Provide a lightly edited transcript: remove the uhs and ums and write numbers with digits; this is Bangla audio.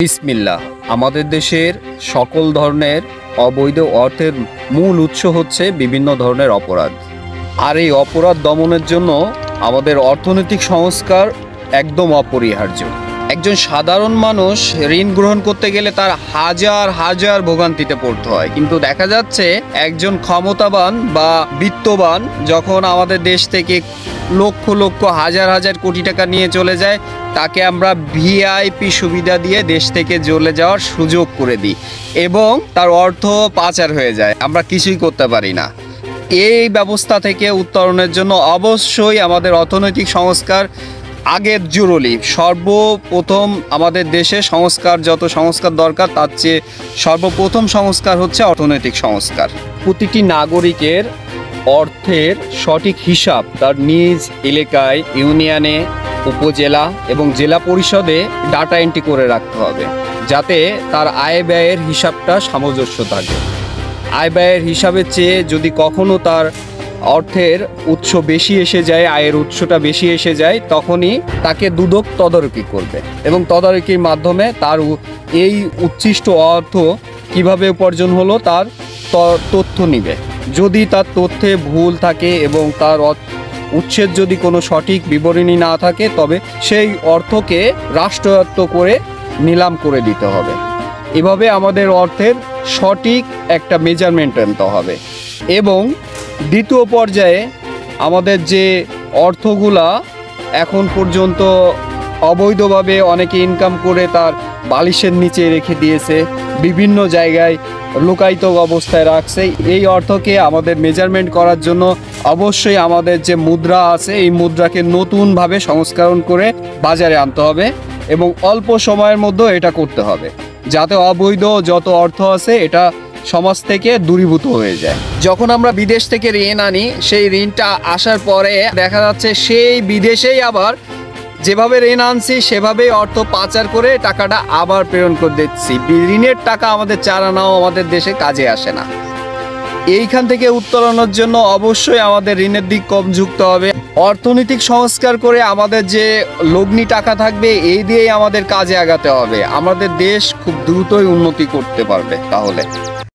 বিসমিল্লাহ। আমাদের দেশের সকল ধরনের অবৈধ অর্থের মূল উৎস হচ্ছে বিভিন্ন ধরনের অপরাধ। আর এই অপরাধ দমনের জন্য আমাদের অর্থনৈতিক সংস্কার একদম অপরিহার্য। একজন সাধারণ মানুষ ঋণ গ্রহণ করতে গেলে তার হাজার হাজার ভোগান্তিতে পড়তে হয়, কিন্তু দেখা যাচ্ছে একজন ক্ষমতাবান বা বিত্তবান যখন আমাদের দেশ থেকে লক্ষ লক্ষ হাজার হাজার কোটি টাকা নিয়ে চলে যায়, তাকে আমরা ভিআইপি সুবিধা দিয়ে দেশ থেকে চলে যাওয়ার সুযোগ করে দিই এবং তার অর্থ পাচার হয়ে যায়, আমরা কিছুই করতে পারি না। এই ব্যবস্থা থেকে উত্তরণের জন্য অবশ্যই আমাদের অর্থনৈতিক সংস্কার আগের জরুরি। সর্বপ্রথম আমাদের দেশে যত সংস্কার দরকার তার চেয়ে সর্বপ্রথম সংস্কার হচ্ছে অর্থনৈতিক সংস্কার। প্রতিটি নাগরিকের অর্থের সঠিক হিসাব তার নিজ এলাকায়, ইউনিয়নে, উপজেলা এবং জেলা পরিষদে ডাটা এন্ট্রি করে রাখতে হবে, যাতে তার আয় ব্যয়ের হিসাবটা সামঞ্জস্য থাকে। আয় ব্যয়ের হিসাবের চেয়ে যদি কখনো তার অর্থের উৎস বেশি এসে যায়, আয়ের উৎসটা বেশি এসে যায়, তখনই তাকে দুদক তদারকি করবে এবং তদারকির মাধ্যমে তার এই উচ্ছিষ্ট অর্থ কিভাবে উপার্জন হলো তার তথ্য নিবে। যদি তার তথ্যে ভুল থাকে এবং তার উৎসের যদি কোনো সঠিক বিবরণী না থাকে, তবে সেই অর্থকে রাষ্ট্রায়ত্ত করে নিলাম করে দিতে হবে। এভাবে আমাদের অর্থের সঠিক একটা মেজারমেন্ট আনতে হবে। এবং দ্বিতীয় পর্যায়ে আমাদের যে অর্থগুলা এখন পর্যন্ত অবৈধভাবে অনেকে ইনকাম করে তার বালিশের নিচে রেখে দিয়েছে, বিভিন্ন জায়গায় লুকায়িত অবস্থায় রাখছে, এই অর্থকে আমাদের মেজারমেন্ট করার জন্য অবশ্যই আমাদের যে মুদ্রা আছে এই মুদ্রাকে নতুনভাবে সংস্করণ করে বাজারে আনতে হবে এবং অল্প সময়ের মধ্যে এটা করতে হবে, যাতে অবৈধ যত অর্থ আছে এটা সমাজ থেকে দূরীভূত হয়ে যায়। যখন আমরা বিদেশ থেকে ঋণ আনি, সেই ঋণটা আসার পরে দেখা যাচ্ছে সেই বিদেশেই আবার যেভাবে ঋণ আনছি সেভাবেই অর্থ পাচার করে টাকাটা আবার প্রেরণ করে দিচ্ছি। ঋণের টাকা আমাদের চালানাও আমাদের দেশে কাজে আসে না। এইখান থেকে উত্তরণের জন্য অবশ্যই আমাদের ঋণের দিক কম যুক্ত হবে। অর্থনৈতিক সংস্কার করে আমাদের যে লগ্নি টাকা থাকবে এই দিয়েই আমাদের কাজে আগাতে হবে। আমাদের দেশ খুব দ্রুতই উন্নতি করতে পারবে তাহলে।